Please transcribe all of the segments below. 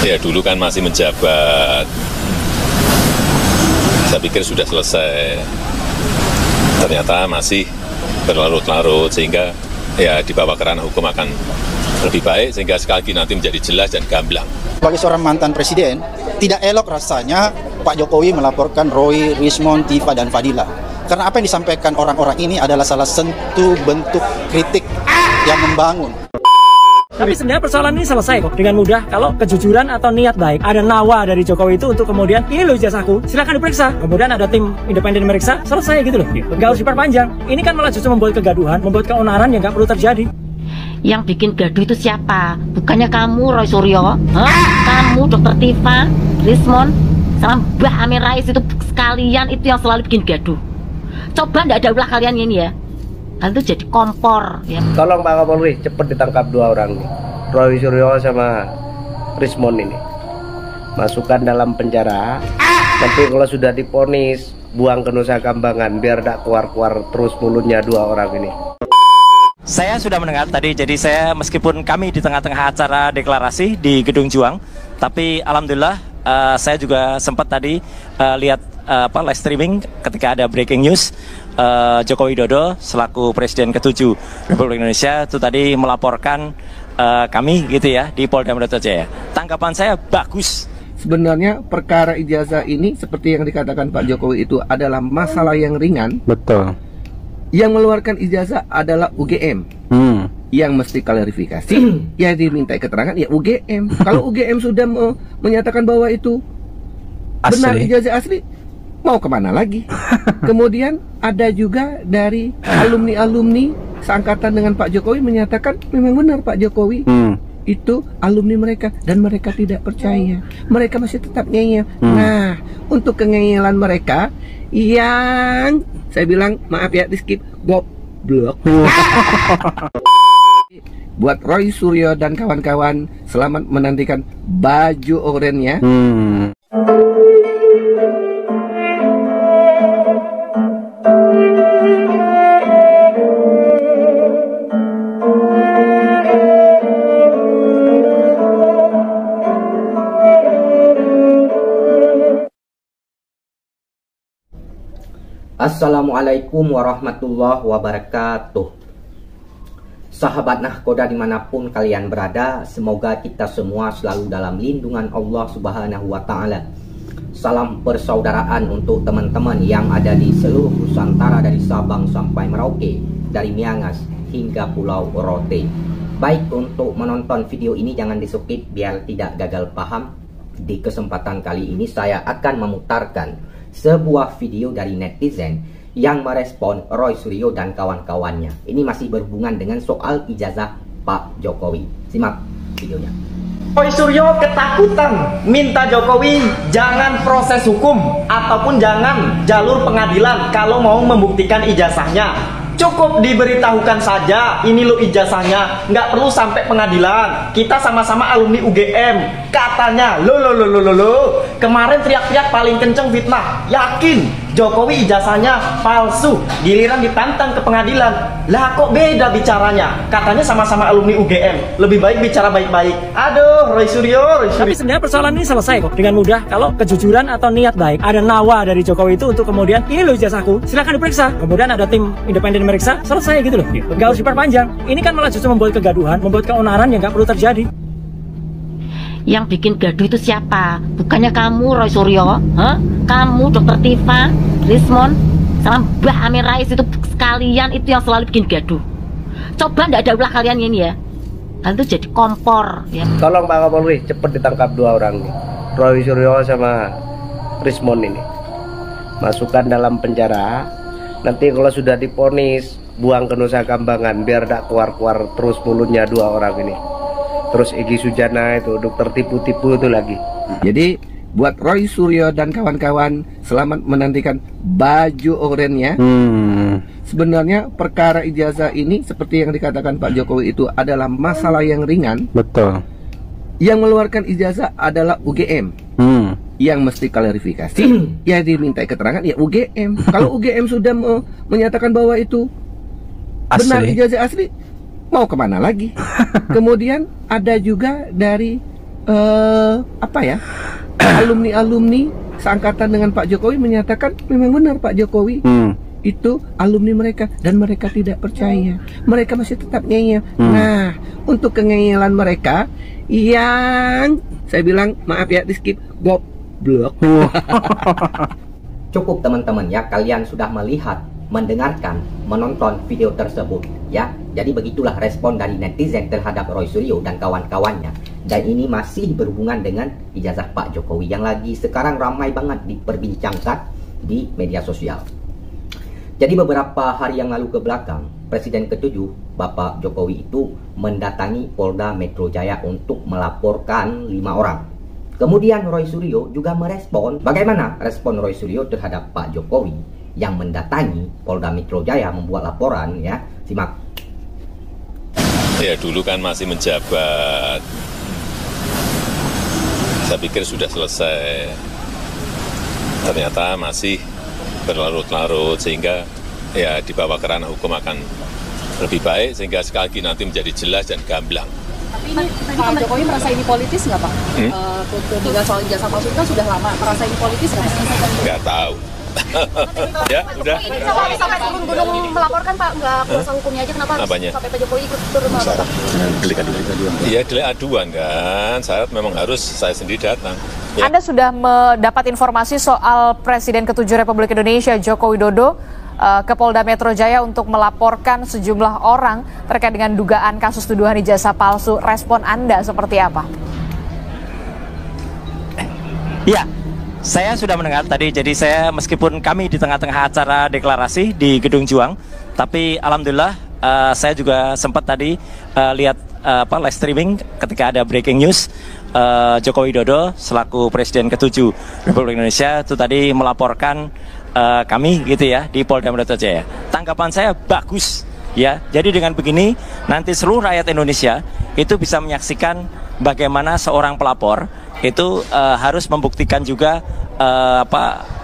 Ya dulu kan masih menjabat, saya pikir sudah selesai, ternyata masih berlarut-larut, sehingga ya dibawa ke ranah hukum akan lebih baik, sehingga sekali lagi nanti menjadi jelas dan gamblang. Sebagai seorang mantan presiden, tidak elok rasanya Pak Jokowi melaporkan Roy, Rismon, Tifa, dan Fadila. Karena apa yang disampaikan orang-orang ini adalah salah satu bentuk kritik yang membangun. Tapi sebenarnya persoalan ini selesai kok dengan mudah kalau kejujuran atau niat baik. Ada nawa dari Jokowi itu untuk kemudian ini loh ijazahku, silakan diperiksa. Kemudian ada tim independen meriksa, selesai gitu loh. Nggak harus diperpanjang. Ini kan malah justru membuat kegaduhan, membuat keonaran yang nggak perlu terjadi. Yang bikin gaduh itu siapa? Bukannya kamu, Roy Suryo? Kamu, Dr. Tifa, Rismon, sama Mbah Amin Rais itu sekalian itu yang selalu bikin gaduh. Coba nggak ada ulah kalian ini ya. Kalian tuh jadi kompor ya. Tolong Pak Kapolri cepet ditangkap dua orang nih, Roy Suryo sama Rismon ini. Masukkan dalam penjara. Nanti kalau sudah diponis, buang ke Nusa Kambangan biar tak keluar-keluar terus mulutnya dua orang ini. Saya sudah mendengar tadi, jadi saya meskipun kami di tengah-tengah acara deklarasi di Gedung Juang, tapi alhamdulillah saya juga sempat tadi lihat live streaming ketika ada breaking news Joko Widodo selaku Presiden ke-7 Republik Indonesia itu tadi melaporkan kami gitu ya di Polda Metro Jaya. Tanggapan saya bagus. Sebenarnya perkara ijazah ini seperti yang dikatakan Pak Jokowi itu adalah masalah yang ringan. Betul. Yang mengeluarkan ijazah adalah UGM. Yang mesti klarifikasi, ya diminta keterangan ya UGM. Kalau UGM sudah menyatakan bahwa itu benar ijazah asli, mau kemana lagi? Kemudian ada juga dari alumni-alumni seangkatan dengan Pak Jokowi menyatakan memang benar Pak Jokowi itu alumni mereka, dan mereka tidak percaya. Mereka masih tetap ngeyel. Nah, untuk kengeyelan mereka yang saya bilang maaf ya di skip, goblok. Buat Roy Suryo dan kawan-kawan, selamat menantikan baju oranye. Assalamualaikum warahmatullahi wabarakatuh. Sahabat Nahkoda dimanapun kalian berada, semoga kita semua selalu dalam lindungan Allah Subhanahu wa Ta'ala. Salam persaudaraan untuk teman-teman yang ada di seluruh Nusantara, dari Sabang sampai Merauke, dari Miangas hingga Pulau Rote. Baik, untuk menonton video ini jangan di-skip biar tidak gagal paham. Di kesempatan kali ini saya akan memutarkan sebuah video dari netizen yang merespon Roy Suryo dan kawan-kawannya. Ini masih berhubungan dengan soal ijazah Pak Jokowi. Simak videonya. Roy Suryo ketakutan minta Jokowi jangan proses hukum ataupun jangan jalur pengadilan kalau mau membuktikan ijazahnya. Cukup diberitahukan saja, ini lo ijazahnya, nggak perlu sampai pengadilan. Kita sama-sama alumni UGM. Katanya, lo. Kemarin teriak-teriak paling kenceng fitnah. Yakin Jokowi ijazahnya palsu, giliran ditantang ke pengadilan. Lah kok beda bicaranya? Katanya sama-sama alumni UGM. Lebih baik bicara baik-baik. Aduh, Roy Suryo. Tapi sebenarnya persoalan ini selesai kok dengan mudah kalau kejujuran atau niat baik. Ada nawa dari Jokowi itu untuk kemudian ini loh ijazahku, silakan diperiksa. Kemudian ada tim independen meriksa, selesai gitu loh. Nggak harus diperpanjang. Ini kan malah justru membuat kegaduhan, membuat keonaran yang nggak perlu terjadi. Yang bikin gaduh itu siapa? Bukannya kamu, Roy Suryo? Kamu, Dr. Tifa, Rismon, sama Mbah Amin Rais itu sekalian itu yang selalu bikin gaduh. Coba nggak ada ulah kalian ini ya. Kalian tuh jadi kompor ya. Tolong Pak Kapolri cepet ditangkap dua orang nih, Roy Suryo sama Rismon ini. Masukkan dalam penjara. Nanti kalau sudah diponis, buang ke Nusa Kambangan biar tak keluar-keluar terus mulutnya dua orang ini. Terus Egy Sujana itu dokter tipu-tipu itu lagi. Jadi buat Roy Suryo dan kawan-kawan, selamat menantikan baju oranye. Sebenarnya perkara ijazah ini seperti yang dikatakan Pak Jokowi itu adalah masalah yang ringan. Betul. Yang mengeluarkan ijazah adalah UGM. Yang mesti klarifikasi, ya diminta keterangan ya UGM. Kalau UGM sudah menyatakan bahwa itu benar ijazah asli, mau kemana lagi? Kemudian ada juga dari alumni seangkatan dengan Pak Jokowi menyatakan memang benar Pak Jokowi itu alumni mereka dan mereka tidak percaya. Mereka masih tetap ngeyel. Nah, untuk kengeyelan mereka yang saya bilang maaf ya di skip goblok. Cukup teman-teman ya, kalian sudah melihat, mendengarkan, menonton video tersebut ya. Jadi begitulah respon dari netizen terhadap Roy Suryo dan kawan-kawannya. Dan ini masih berhubungan dengan ijazah Pak Jokowi yang lagi sekarang ramai banget diperbincangkan di media sosial. Jadi beberapa hari yang lalu ke belakang, Presiden ke-7 Bapak Jokowi itu mendatangi Polda Metro Jaya untuk melaporkan 5 orang. Kemudian Roy Suryo juga merespon. Bagaimana respon Roy Suryo terhadap Pak Jokowi yang mendatangi Polda Metro Jaya membuat laporan ya? Simak. Ya dulu kan masih menjabat. Saya pikir sudah selesai. Ternyata masih berlarut-larut sehingga ya dibawa ke ranah hukum akan lebih baik sehingga sekali lagi nanti menjadi jelas dan gamblang. Tapi ini Pak Jokowi merasa ini politis nggak Pak? Tudingan soal ijazah palsu kan sudah lama. Merasa ini politis nggak? Nggak tahu. Ya udah. Ini sampai turun gunung melaporkan Pak, nggak kuasa hukumnya aja kenapa? Apanya? Sampai Pak Jokowi ikut turun melaporkan? Delik aduan. Iya delik aduan kan. Syarat memang harus saya sendiri datang. Ya. Anda sudah mendapat informasi soal Presiden ke-7 Republik Indonesia Joko Widodo ke Polda Metro Jaya untuk melaporkan sejumlah orang terkait dengan dugaan kasus tuduhan ijazah palsu. Respon Anda seperti apa? Ya, saya sudah mendengar tadi. Jadi saya meskipun kami di tengah-tengah acara deklarasi di Gedung Juang, tapi alhamdulillah saya juga sempat tadi lihat live streaming ketika ada breaking news. Joko Widodo selaku Presiden ke-7 Republik Indonesia itu tadi melaporkan kami gitu ya di Polda Metro Jaya. Tanggapan saya bagus ya. Jadi dengan begini nanti seluruh rakyat Indonesia itu bisa menyaksikan bagaimana seorang pelapor itu harus membuktikan juga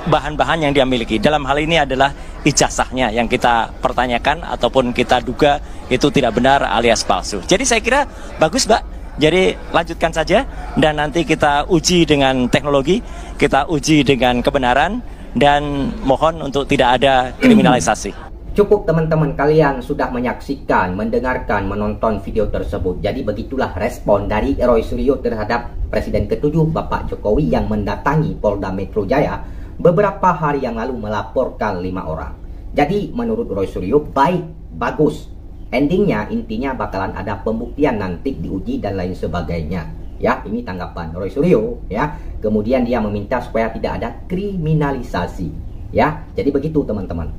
bahan-bahan yang dia miliki. Dalam hal ini adalah ijazahnya yang kita pertanyakan ataupun kita duga itu tidak benar alias palsu. Jadi saya kira bagus Mbak. Jadi lanjutkan saja dan nanti kita uji dengan teknologi, kita uji dengan kebenaran dan mohon untuk tidak ada kriminalisasi. Cukup teman-teman, kalian sudah menyaksikan, mendengarkan, menonton video tersebut. Jadi begitulah respon dari Roy Suryo terhadap Presiden ke-7 Bapak Jokowi yang mendatangi Polda Metro Jaya beberapa hari yang lalu melaporkan 5 orang. Jadi menurut Roy Suryo baik, bagus. Endingnya, intinya bakalan ada pembuktian nanti diuji dan lain sebagainya. Ya, ini tanggapan Roy Suryo. Ya, kemudian dia meminta supaya tidak ada kriminalisasi. Ya, jadi begitu teman-teman.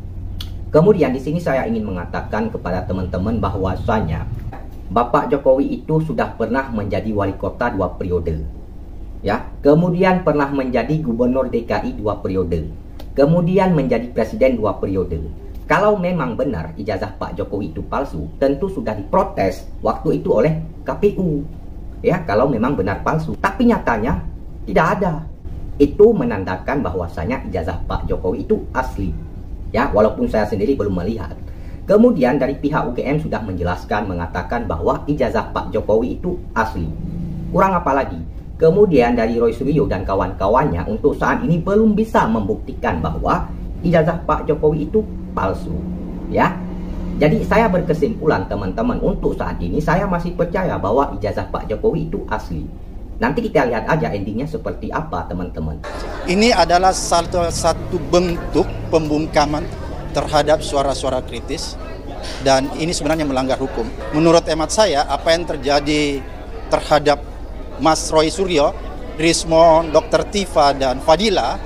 Kemudian di sini saya ingin mengatakan kepada teman-teman bahwasanya Bapak Jokowi itu sudah pernah menjadi wali kota 2 periode. Ya, kemudian pernah menjadi gubernur DKI 2 periode. Kemudian menjadi presiden 2 periode. Kalau memang benar ijazah Pak Jokowi itu palsu, tentu sudah diprotes waktu itu oleh KPU. Ya, kalau memang benar palsu. Tapi nyatanya tidak ada. Itu menandakan bahwasanya ijazah Pak Jokowi itu asli. Ya, walaupun saya sendiri belum melihat. Kemudian dari pihak UGM sudah menjelaskan, mengatakan bahwa ijazah Pak Jokowi itu asli. Kurang apa lagi? Kemudian dari Roy Suryo dan kawan-kawannya untuk saat ini belum bisa membuktikan bahwa ijazah Pak Jokowi itu palsu. Ya, jadi saya berkesimpulan teman-teman, untuk saat ini saya masih percaya bahwa ijazah Pak Jokowi itu asli. Nanti kita lihat aja endingnya seperti apa teman-teman. Ini adalah satu bentuk pembungkaman terhadap suara-suara kritis dan ini sebenarnya melanggar hukum. Menurut hemat saya, apa yang terjadi terhadap Mas Roy Suryo, Rismon, Dr. Tifa dan Fadila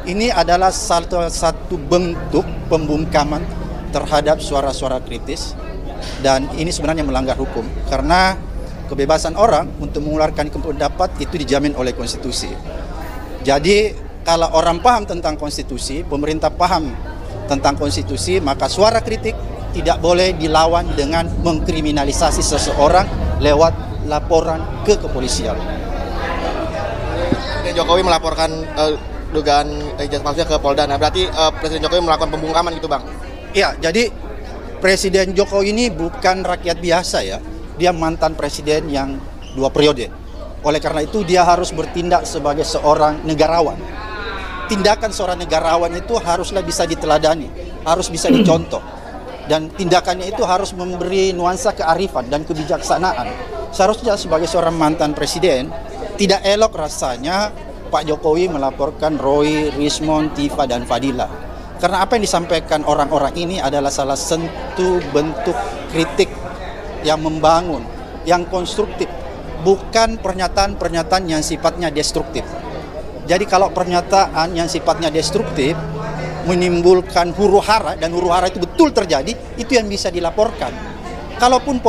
ini adalah satu bentuk pembungkaman terhadap suara-suara kritis dan ini sebenarnya melanggar hukum karena kebebasan orang untuk mengeluarkan pendapat itu dijamin oleh konstitusi. Jadi kalau orang paham tentang konstitusi, pemerintah paham tentang konstitusi, maka suara kritik tidak boleh dilawan dengan mengkriminalisasi seseorang lewat laporan ke kepolisian. Presiden Jokowi melaporkan dugaan ijazah palsunya ke Polda. Nah, berarti Presiden Jokowi melakukan pembungkaman gitu, Bang? Iya, jadi Presiden Jokowi ini bukan rakyat biasa ya. Dia mantan presiden yang 2 periode. Oleh karena itu dia harus bertindak sebagai seorang negarawan. Tindakan seorang negarawan itu haruslah bisa diteladani, harus bisa dicontoh. Dan tindakannya itu harus memberi nuansa kearifan dan kebijaksanaan. Seharusnya sebagai seorang mantan presiden, tidak elok rasanya Pak Jokowi melaporkan Roy, Rismon, Tifa, dan Fadila. Karena apa yang disampaikan orang-orang ini adalah salah satu bentuk kritik yang membangun, yang konstruktif, bukan pernyataan-pernyataan yang sifatnya destruktif. Jadi kalau pernyataan yang sifatnya destruktif menimbulkan huru-hara, dan huru-hara itu betul terjadi, itu yang bisa dilaporkan. Kalaupun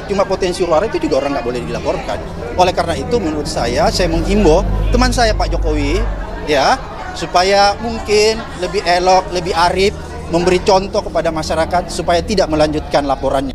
cuma potensi huru-hara, itu juga orang nggak boleh dilaporkan. Oleh karena itu menurut saya menghimbau teman saya Pak Jokowi, ya, supaya mungkin lebih elok, lebih arif, memberi contoh kepada masyarakat supaya tidak melanjutkan laporannya.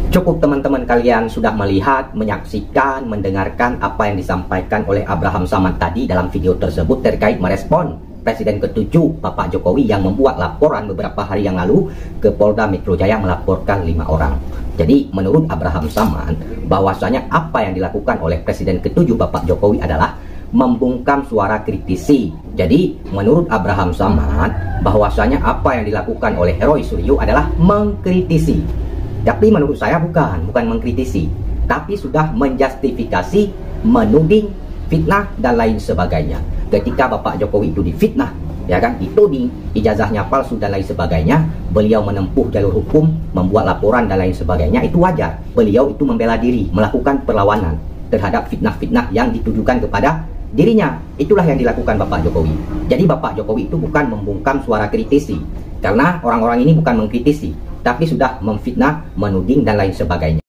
Cukup teman-teman kalian sudah melihat, menyaksikan, mendengarkan apa yang disampaikan oleh Abraham Samad tadi dalam video tersebut terkait merespon Presiden ke-7 Bapak Jokowi yang membuat laporan beberapa hari yang lalu ke Polda Metro Jaya melaporkan 5 orang. Jadi menurut Abraham Samad, bahwasanya apa yang dilakukan oleh Presiden ke-7 Bapak Jokowi adalah membungkam suara kritisi. Jadi menurut Abraham Samad, bahwasanya apa yang dilakukan oleh Roy Suryo adalah mengkritisi. Tapi menurut saya bukan mengkritisi, tapi sudah menjustifikasi, menuding, fitnah, dan lain sebagainya. Ketika Bapak Jokowi itu difitnah, ya kan, dituding, ijazahnya palsu dan lain sebagainya, beliau menempuh jalur hukum, membuat laporan dan lain sebagainya, itu wajar. Beliau itu membela diri, melakukan perlawanan terhadap fitnah-fitnah yang ditujukan kepada dirinya. Itulah yang dilakukan Bapak Jokowi. Jadi Bapak Jokowi itu bukan membungkam suara kritisi, karena orang-orang ini bukan mengkritisi, tapi sudah memfitnah, menuding, dan lain sebagainya.